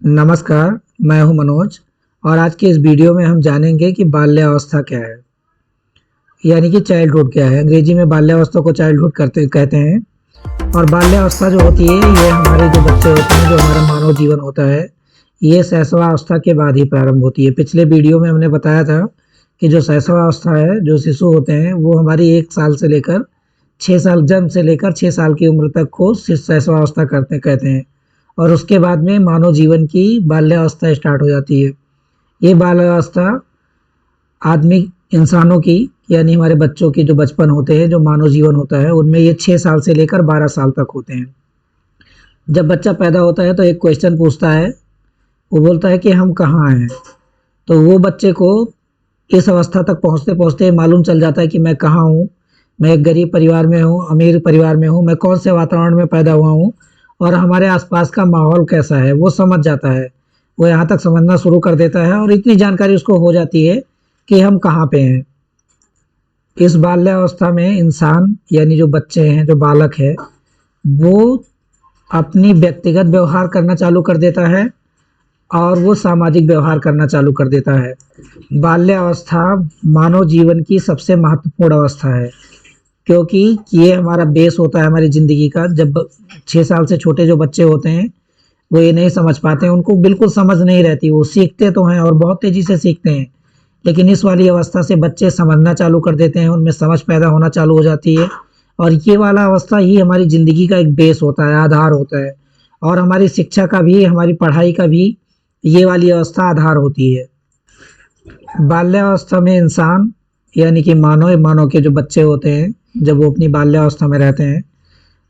नमस्कार, मैं हूं मनोज और आज के इस वीडियो में हम जानेंगे कि बाल्यावस्था क्या है, यानी कि चाइल्डहुड क्या है। अंग्रेजी में बाल्यावस्था को चाइल्डहुड कहते हैं। और बाल्यावस्था जो होती है ये हमारे जो बच्चे होते हैं, जो हमारा मानव जीवन होता है, ये शैशवावस्था के बाद ही प्रारंभ होती है। पिछले वीडियो में हमने बताया था कि जो शैशवावस्था है, जो शिशु होते हैं, वो हमारी 1 साल से लेकर 6 साल, जन्म से लेकर 6 साल की उम्र तक को शैशवावस्था कहते हैं। और उसके बाद में मानव जीवन की बाल्यावस्था स्टार्ट हो जाती है। ये बाल्यावस्था आदमी इंसानों की, यानी हमारे बच्चों की जो बचपन होते हैं, जो मानव जीवन होता है, उनमें ये 6 साल से लेकर 12 साल तक होते हैं। जब बच्चा पैदा होता है तो एक क्वेश्चन पूछता है, वो बोलता है कि हम कहाँ हैं। तो वो बच्चे को इस अवस्था तक पहुँचते पहुँचते मालूम चल जाता है कि मैं कहाँ हूँ, मैं एक गरीब परिवार में हूँ, अमीर परिवार में हूँ, मैं कौन से वातावरण में पैदा हुआ हूँ और हमारे आसपास का माहौल कैसा है, वो समझ जाता है। वो यहाँ तक समझना शुरू कर देता है और इतनी जानकारी उसको हो जाती है कि हम कहाँ पे हैं। इस बाल्यावस्था में इंसान, यानी जो बच्चे हैं, जो बालक है, वो अपनी व्यक्तिगत व्यवहार करना चालू कर देता है और वो सामाजिक व्यवहार करना चालू कर देता है। बाल्यावस्था मानव जीवन की सबसे महत्वपूर्ण अवस्था है, क्योंकि ये हमारा बेस होता है हमारी ज़िंदगी का। जब 6 साल से छोटे जो बच्चे होते हैं, वो ये नहीं समझ पाते हैं, उनको बिल्कुल समझ नहीं रहती। वो सीखते तो हैं और बहुत तेज़ी से सीखते हैं, लेकिन इस वाली अवस्था से बच्चे समझना चालू कर देते हैं, उनमें समझ पैदा होना चालू हो जाती है। और ये वाला अवस्था ही हमारी ज़िंदगी का एक बेस होता है, आधार होता है। और हमारी शिक्षा का भी, हमारी पढ़ाई का भी ये वाली अवस्था आधार होती है। बाल्यावस्था में इंसान, यानी कि मानव के जो बच्चे होते हैं, जब वो अपनी बाल्यावस्था में रहते हैं,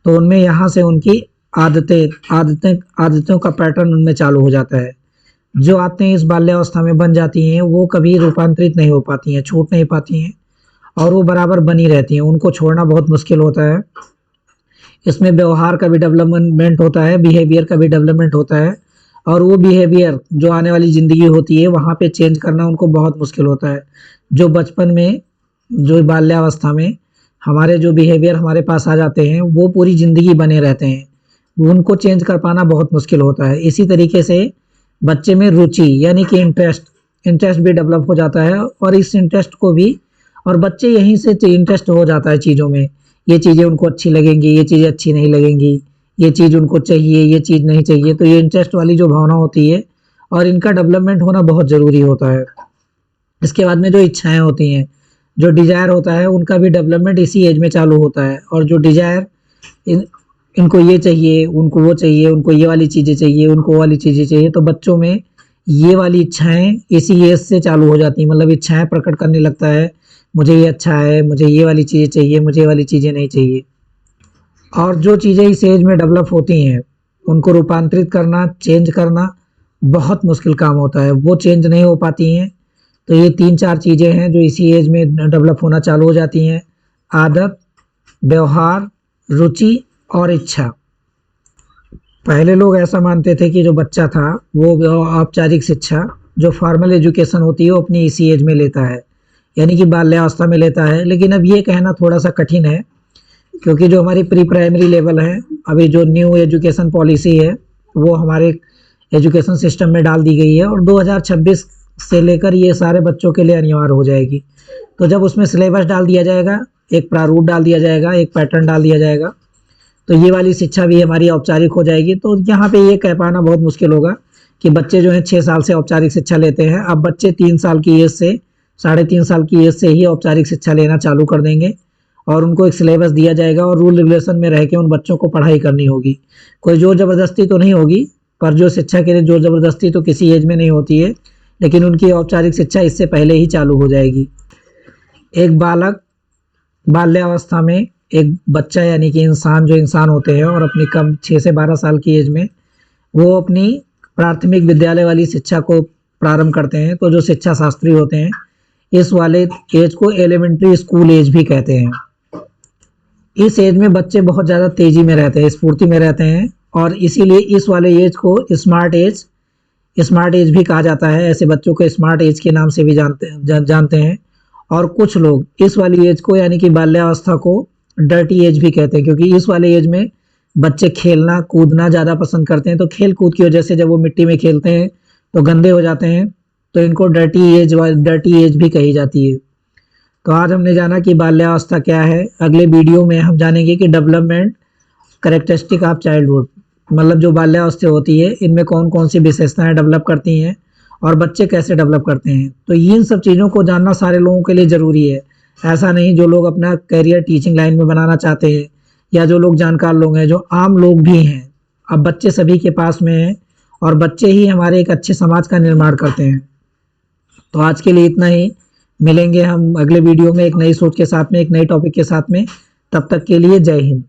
तो उनमें यहाँ से उनकी आदतों का पैटर्न उनमें चालू हो जाता है। जो आदतें इस बाल्यावस्था में बन जाती हैं, वो कभी रूपांतरित नहीं हो पाती हैं, छूट नहीं पाती हैं और वो बराबर बनी रहती हैं। उनको छोड़ना बहुत मुश्किल होता है। इसमें व्यवहार का भी डेवलपमेंट होता है, बिहेवियर का भी डेवलपमेंट होता है। और वो बिहेवियर जो आने वाली ज़िंदगी होती है, वहाँ पे चेंज करना उनको बहुत मुश्किल होता है। जो बचपन में, जो बाल्यावस्था में हमारे जो बिहेवियर हमारे पास आ जाते हैं, वो पूरी ज़िंदगी बने रहते हैं। उनको चेंज कर पाना बहुत मुश्किल होता है। इसी तरीके से बच्चे में रुचि, यानी कि इंटरेस्ट भी डेवलप हो जाता है। और इस इंटरेस्ट को भी, और बच्चे यहीं से इंटरेस्ट हो जाता है चीज़ों में। ये चीज़ें उनको अच्छी लगेंगी, ये चीज़ें अच्छी नहीं लगेंगी, ये चीज़ उनको चाहिए, ये चीज़ नहीं चाहिए। तो ये इंटरेस्ट वाली जो भावना होती है, और इनका डेवलपमेंट होना बहुत ज़रूरी होता है। इसके बाद में जो इच्छाएं होती हैं, जो डिज़ायर होता है, उनका भी डेवलपमेंट इसी एज में चालू होता है। और जो डिज़ायर, इनको ये चाहिए, उनको वो चाहिए, उनको ये वाली चीज़ें चाहिए, उनको वो वाली चीज़ें चाहिए, तो बच्चों में ये वाली इच्छाएं इसी एज से चालू हो जाती हैं। मतलब इच्छाएं प्रकट करने लगता है, मुझे ये अच्छा है, मुझे ये वाली चीज़ें चाहिए, मुझे ये वाली चीज़ें नहीं चाहिए। और जो चीज़ें इस एज में डेवलप होती हैं, उनको रूपांतरित करना, चेंज करना बहुत मुश्किल काम होता है। वो चेंज नहीं हो पाती हैं। तो ये 3-4 चीज़ें हैं जो इसी एज में डेवलप होना चालू हो जाती हैं: आदत, व्यवहार, रुचि और इच्छा। पहले लोग ऐसा मानते थे कि जो बच्चा था, वो औपचारिक शिक्षा, जो फॉर्मल एजुकेशन होती है, वो अपनी इसी एज में लेता है, यानी कि बाल्यावस्था में लेता है। लेकिन अब ये कहना थोड़ा सा कठिन है, क्योंकि जो हमारी प्री प्राइमरी लेवल है, अभी जो न्यू एजुकेशन पॉलिसी है, वो हमारे एजुकेशन सिस्टम में डाल दी गई है और 2026 से लेकर ये सारे बच्चों के लिए अनिवार्य हो जाएगी। तो जब उसमें सिलेबस डाल दिया जाएगा, एक प्रारूप डाल दिया जाएगा, एक पैटर्न डाल दिया जाएगा, तो ये वाली शिक्षा भी हमारी औपचारिक हो जाएगी। तो यहाँ पे ये कह पाना बहुत मुश्किल होगा कि बच्चे जो हैं 6 साल से औपचारिक शिक्षा लेते हैं। अब बच्चे 3 साल की एज से, 3.5 साल की एज से ही औपचारिक शिक्षा लेना चालू कर देंगे और उनको एक सिलेबस दिया जाएगा और रूल रेगुलेशन में रह के उन बच्चों को पढ़ाई करनी होगी। कोई ज़ोर ज़बरदस्ती तो नहीं होगी, पर जो शिक्षा के लिए ज़ोर ज़बरदस्ती तो किसी एज में नहीं होती है, लेकिन उनकी औपचारिक शिक्षा इससे पहले ही चालू हो जाएगी। एक बालक बाल्यावस्था में, एक बच्चा यानी कि इंसान, जो इंसान होते हैं और अपनी कम 6 से 12 साल की एज में वो अपनी प्राथमिक विद्यालय वाली शिक्षा को प्रारंभ करते हैं। तो जो शिक्षा शास्त्री होते हैं, इस वाले एज को एलिमेंट्री स्कूल एज भी कहते हैं। इस एज में बच्चे बहुत ज़्यादा तेज़ी में रहते हैं, स्फूर्ति में रहते हैं, और इसीलिए इस वाले एज को स्मार्ट एज भी कहा जाता है। ऐसे बच्चों को स्मार्ट एज के नाम से भी जानते हैं। और कुछ लोग इस वाली एज को, यानी कि बाल्यावस्था को, डर्टी एज भी कहते हैं, क्योंकि इस वाले एज में बच्चे खेलना कूदना ज़्यादा पसंद करते हैं, तो खेल कूद की वजह से जब वो मिट्टी में खेलते हैं तो गंदे हो जाते हैं, तो इनको डर्टी एज भी कही जाती है। तो आज हमने जाना कि बाल्यावस्था क्या है। अगले वीडियो में हम जानेंगे कि डेवलपमेंट कैरेक्टरिस्टिक ऑफ चाइल्डहुड, मतलब जो बाल्यावस्था होती है इनमें कौन कौन सी विशेषताएं डेवलप करती हैं और बच्चे कैसे डेवलप करते हैं। तो इन सब चीज़ों को जानना सारे लोगों के लिए ज़रूरी है। ऐसा नहीं, जो लोग अपना करियर टीचिंग लाइन में बनाना चाहते हैं या जो लोग जानकार लोग हैं, जो आम लोग भी हैं, अब बच्चे सभी के पास में हैं और बच्चे ही हमारे एक अच्छे समाज का निर्माण करते हैं। तो आज के लिए इतना ही। मिलेंगे हम अगले वीडियो में एक नई सोच के साथ में, एक नए टॉपिक के साथ में। तब तक के लिए जय हिंद।